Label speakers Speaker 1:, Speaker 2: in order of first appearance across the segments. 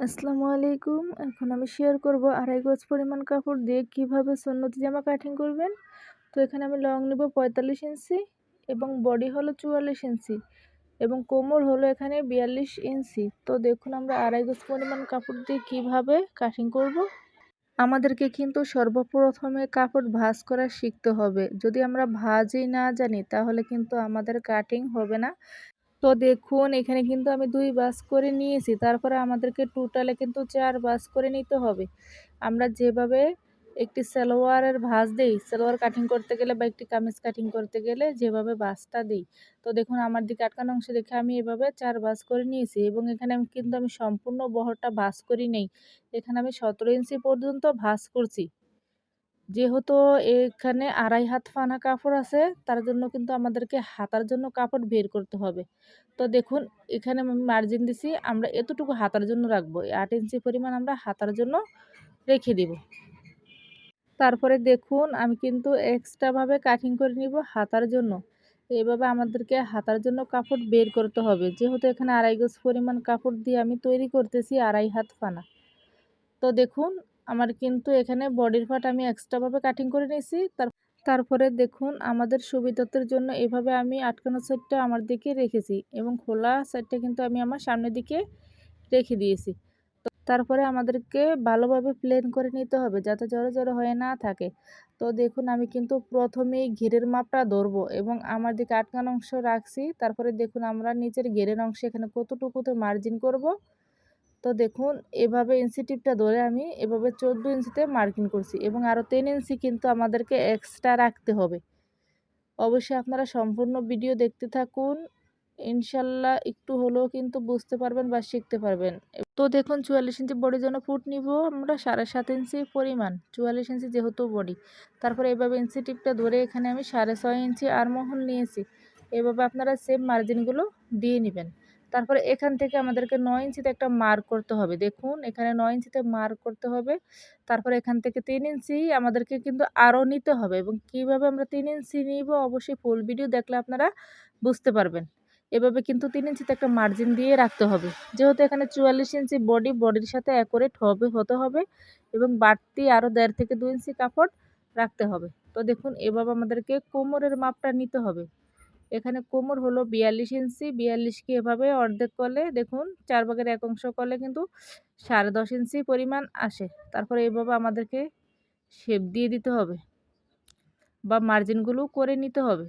Speaker 1: আসসালামু আলাইকুম। এখন আমি শেয়ার করব আড়াই গজ পরিমাণ কাপড় দিয়ে কিভাবে সুন্নতি জামা কাটিং করবেন। তো এখানে আমি লং নেব ৪৫ ইঞ্চি এবং বডি হলো ৪৪ ইঞ্চি এবং কোমর হলো এখানে ৪২ ইঞ্চি। তো দেখুন আমরা আড়াই গজ পরিমাণ কাপড় দিয়ে কিভাবে কাটিং করব। আমাদেরকে কিন্তু সর্বপ্রথমে কাপড় ভাঁজ করা শিখতে হবে। যদি আমরা ভাঁজই না জানি তাহলে কিন্তু আমাদের কাটিং হবে না। তো দেখুন এখানে কিন্তু আমি ২ ভাঁজ করে নিয়েছি। তারপরে আমাদেরকে টোটালে কিন্তু ৪ ভাঁজ করে নিতে হবে। আমরা যেভাবে একটি সালোয়ারের ভাঁজ দেই, সালোয়ার কাটিং করতে গেলে বা একটি কামিজ কাটিং করতে গেলে যেভাবে ভাঁজটা দিই। তো দেখুন আমার দিকে আটকানো অংশ দেখে আমি এভাবে ৪ ভাঁজ করে নিয়েছি এবং এখানে আমি সম্পূর্ণ বহরটা ভাঁজ করি নাই। এখানে আমি ১৭ ইঞ্চি পর্যন্ত ভাঁজ করছি। যেহেতু এখানে আড়াই হাত ফানা কাপড় আছে, তার জন্য কিন্তু আমাদেরকে হাতার জন্য কাপড় বের করতে হবে। তো দেখুন এখানে আমি মার্জিন দিছি, আমরা এতটুকু হাতার জন্য রাখবো। ৮ ইঞ্চি পরিমাণ আমরা হাতার জন্য রেখে দিব। তারপরে দেখুন আমি কিন্তু এক্সট্রাভাবে কাটিং করে নিব হাতার জন্য। এভাবে আমাদেরকে হাতার জন্য কাপড় বের করতে হবে। যেহেতু এখানে আড়াই গজ পরিমাণ কাপড় দিয়ে আমি তৈরি করতেছি আড়াই হাত ফানা। তো দেখুন আমার কিন্তু এখানে বডির পার্ট আমি এক্সট্রাভাবে কাটিং করে নিয়েছি। তারপরে দেখুন আমাদের সুবিধার্থের জন্য এভাবে আমি আটকানো সাইডটা আমার দিকে রেখেছি এবং খোলা সাইডটা কিন্তু আমি আমার সামনের দিকে রেখে দিয়েছি। তারপরে আমাদেরকে ভালোভাবে প্লেন করে নিতে হবে যাতে জড়ো জড়ো হয়ে না থাকে। তো দেখুন আমি কিন্তু প্রথমেই ঘেরের মাপটা ধরবো এবং আমার দিকে আটকানো অংশ রাখছি। তারপরে দেখুন আমরা নিচের ঘেরের অংশে এখানে কতটুকুতে মার্জিন করব। তো দেখুন এভাবে ইঞ্চি টিপটা ধরে আমি এভাবে ১৪ ইঞ্চিতে মার্কিং করছি এবং আরও ৩ ইঞ্চি কিন্তু আমাদেরকে এক্সট্রা রাখতে হবে। অবশ্যই আপনারা সম্পূর্ণ ভিডিও দেখতে থাকুন। ইনশাল্লাহ একটু হলেও কিন্তু বুঝতে পারবেন বা শিখতে পারবেন। তো দেখুন ৪৪ ইঞ্চি বডির জন্য ফুট নিব আমরা ৭.৫ ইঞ্চি পরিমাণ। ৪৪ ইঞ্চি যেহেতু বডি। তারপরে এভাবে ইঞ্চি টিপটা ধরে এখানে আমি ৬.৫ ইঞ্চি আরমহল নিয়েছি। এভাবে আপনারা সেম মার্জিনগুলো দিয়ে নেবেন। তারপরে এখান থেকে আমাদেরকে ৯ ইঞ্চিতে একটা মার্ক করতে হবে। দেখুন এখানে ৯ ইঞ্চিতে মার্ক করতে হবে। তারপরে এখান থেকে ৩ ইঞ্চি আমাদেরকে কিন্তু আরও নিতে হবে এবং কিভাবে আমরা ৩ ইঞ্চি নিব অবশ্যই ফুল ভিডিও দেখলে আপনারা বুঝতে পারবেন। এভাবে কিন্তু ৩ ইঞ্চিতে একটা মার্জিন দিয়ে রাখতে হবে। যেহেতু এখানে ৪৪ ইঞ্চি বডির সাথে অ্যাকুরেট হতে হবে এবং বাড়তি আরও ১.৫ থেকে ২ ইঞ্চি কাপড় রাখতে হবে। তো দেখুন এভাবে আমাদেরকে কোমরের মাপটা নিতে হবে। এখানে কোমর হলো ৪২ ইঞ্চি, ৪২কে এভাবে অর্ধেক করলে দেখুন ৪ ভাগের ১ অংশ করলে কিন্তু ১০.৫ ইঞ্চি পরিমাণ আসে। তারপরে এভাবে আমাদেরকে শেপ দিয়ে দিতে হবে বা মার্জিনগুলো করে নিতে হবে।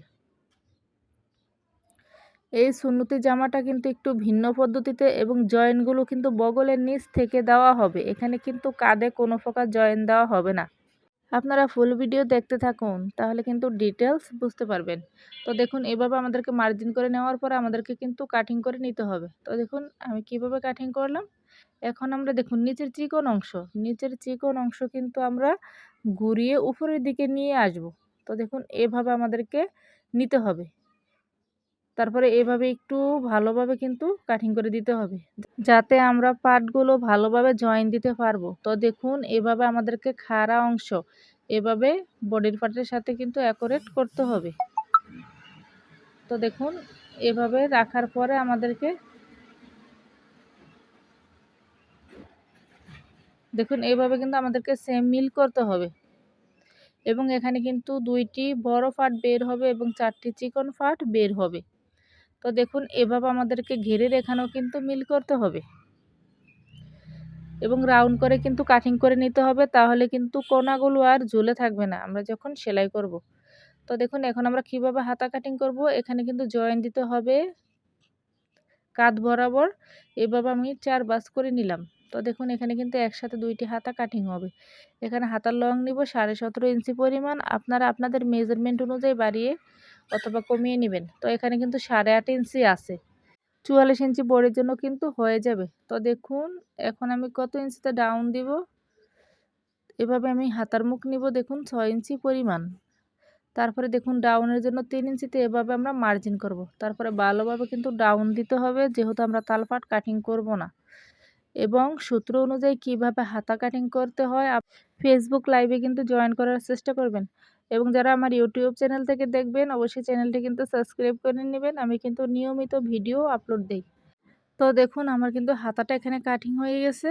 Speaker 1: এই সুন্নতি জামাটা কিন্তু একটু ভিন্ন পদ্ধতিতে এবং জয়েন্টগুলো কিন্তু বগলের নিচ থেকে দেওয়া হবে। এখানে কিন্তু কাঁধে কোনো প্রকার জয়েন দেওয়া হবে না। আপনারা ফুল ভিডিও দেখতে থাকুন তাহলে কিন্তু ডিটেলস বুঝতে পারবেন। তো দেখুন এভাবে আমাদেরকে মার্জিন করে নেওয়ার পরে আমাদেরকে কিন্তু কাটিং করে নিতে হবে। তো দেখুন আমি কিভাবে কাটিং করলাম। এখন আমরা দেখুন নিচের চিকন অংশ কিন্তু আমরা ঘুরিয়ে উপরের দিকে নিয়ে আসব। তো দেখুন এভাবে আমাদেরকে নিতে হবে। তারপরে এভাবে একটু ভালোভাবে কিন্তু কাটিং করে দিতে হবে যাতে আমরা পার্টগুলো ভালোভাবে জয়েন দিতে পারবো। তো দেখুন এভাবে আমাদেরকে খাড়া অংশ এভাবে বডির পার্টের সাথে কিন্তু অ্যাকুরেট করতে হবে। তো দেখুন এভাবে রাখার পরে আমাদেরকে দেখুন এভাবে কিন্তু আমাদেরকে সেম মিল করতে হবে এবং এখানে কিন্তু ২টি বড় পার্ট বের হবে এবং ৪টি চিকন পার্ট বের হবে। তো দেখুন এভাবে আমাদেরকে ঘিরে রেখানো কিন্তু মিল করতে হবে এবং রাউন্ড করে কিন্তু কাটিং করে নিতে হবে, তাহলে কিন্তু কোনাগুলো আর ঝুলে থাকবে না আমরা যখন সেলাই করব। তো দেখুন এখন আমরা কিভাবে হাতা কাটিং করব। এখানে কিন্তু জয়েন দিতে হবে কাঁধ বরাবর। এভাবে আমি ৪ ভাঁজ করে নিলাম। তো দেখুন এখানে কিন্তু একসাথে ২টি হাতা কাটিং হবে। এখানে হাতার লং নিব ১৭.৫ ইঞ্চি পরিমাণ। আপনারা আপনাদের মেজারমেন্ট অনুযায়ী বাড়িয়ে অথবা কমিয়ে নেবেন। তো এখানে কিন্তু ৮.৫ ইঞ্চি আছে। ৪৪ ইঞ্চি বডির জন্য কিন্তু হয়ে যাবে। তো দেখুন এখন আমি কত ইঞ্চিতে ডাউন দিব। এভাবে আমি হাতার মুখ নিব দেখুন ৬ ইঞ্চি পরিমাণ। তারপরে দেখুন ডাউনের জন্য ৩ ইঞ্চিতে এভাবে আমরা মার্জিন করব। তারপরে ভালোভাবে কিন্তু ডাউন দিতে হবে যেহেতু আমরা তালপাট কাটিং করব না। এবং সূত্র অনুযায়ী কিভাবে হাতা কাটিং করতে হয় ফেসবুক লাইভে কিন্তু জয়েন করার চেষ্টা করবেন এবং যারা আমার ইউটিউব চ্যানেল থেকে দেখবেন অবশ্যই চ্যানেলটি কিন্তু সাবস্ক্রাইব করে নেবেন। আমি কিন্তু নিয়মিত ভিডিও আপলোড দিই। তো দেখুন আমার কিন্তু হাতাটা এখানে কাটিং হয়ে গেছে।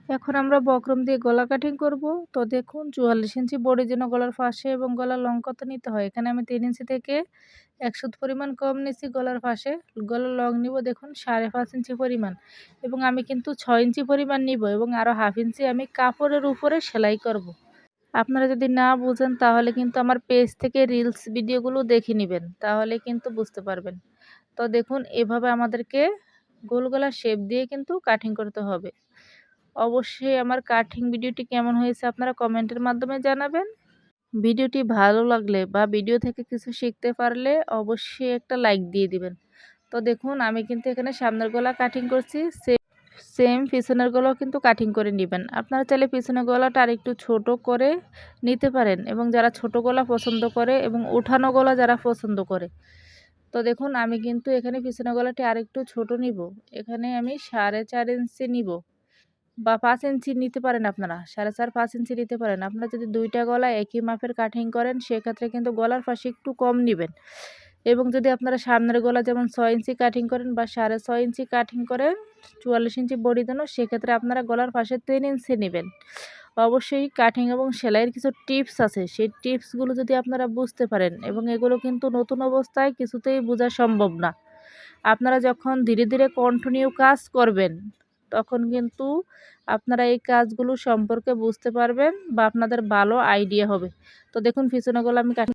Speaker 1: এখন আমরা বক্রম দিয়ে গলা কাটিং করব। তো দেখুন ৪৪ ইঞ্চি বডির জন্য গলার ফাঁসে এবং গলার লং কত নিতে হয়, এখানে আমি ৩ ইঞ্চি থেকে ১ সুত পরিমাণ কম নিচ্ছি গলার ফাঁসে। গলার লং নিব দেখুন ৫.৫ ইঞ্চি পরিমাণ, এবং আমি কিন্তু ৬ ইঞ্চি পরিমাণ নিব এবং আরও 1/2 ইঞ্চি আমি কাপড়ের উপরে সেলাই করব। আপনারা যদি না বুঝেন তাহলে কিন্তু আমার পেজ থেকে রিলস ভিডিওগুলো দেখে নেবেন, তাহলে কিন্তু বুঝতে পারবেন। তো দেখুন এভাবে আমাদেরকে গোল গলার শেপ দিয়ে কিন্তু কাটিং করতে হবে। অবশ্যই আমার কাটিং ভিডিওটি কেমন হয়েছে আপনারা কমেন্টের মাধ্যমে জানাবেন। ভিডিওটি ভালো লাগলে বা ভিডিও থেকে কিছু শিখতে পারলে অবশ্যই একটা লাইক দিয়ে দিবেন। তো দেখুন আমি কিন্তু এখানে সামনের গলা কাটিং করছি, সেম পিছনের গলাও কিন্তু কাটিং করে নেবেন। আপনারা চাইলে পিছনের গলাটা আরেকটু ছোট করে নিতে পারেন, এবং যারা ছোট গলা পছন্দ করে এবং উঠানো গলা যারা পছন্দ করে। তো দেখুন আমি কিন্তু এখানে পিছনের গলাটি আরেকটু ছোট নিব। এখানে আমি 4.5 ইঞ্চি নিব, বা 5 ইঞ্চি নিতে পারেন আপনারা। 4.5 5 ইঞ্চি নিতে পারেন। আপনারা যদি ২টা গলা একই মাপের কাটিং করেন সেক্ষেত্রে কিন্তু গলার পাশে একটু কম নিবেন, এবং যদি আপনারা সামনের গলা যেমন 6 ইঞ্চি কাটিং করেন বা 6.5 ইঞ্চি কাটিং করেন ৪৪ ইঞ্চি বডি জন্য, সেক্ষেত্রে আপনারা গলার পাশে 3 ইঞ্চি নেবেন। অবশ্যই কাটিং এবং সেলাইয়ের কিছু টিপস আছে, সেই টিপসগুলো যদি আপনারা বুঝতে পারেন, এবং এগুলো কিন্তু নতুন অবস্থায় কিছুতেই বোঝা সম্ভব না। আপনারা যখন ধীরে ধীরে কন্টিনিউ কাজ করবেন তখন কিন্তু আপনারা এই কাজগুলো সম্পর্কে বুঝতে পারবেন বা আপনাদের ভালো আইডিয়া হবে। তো দেখুন পিছনের গলা আমি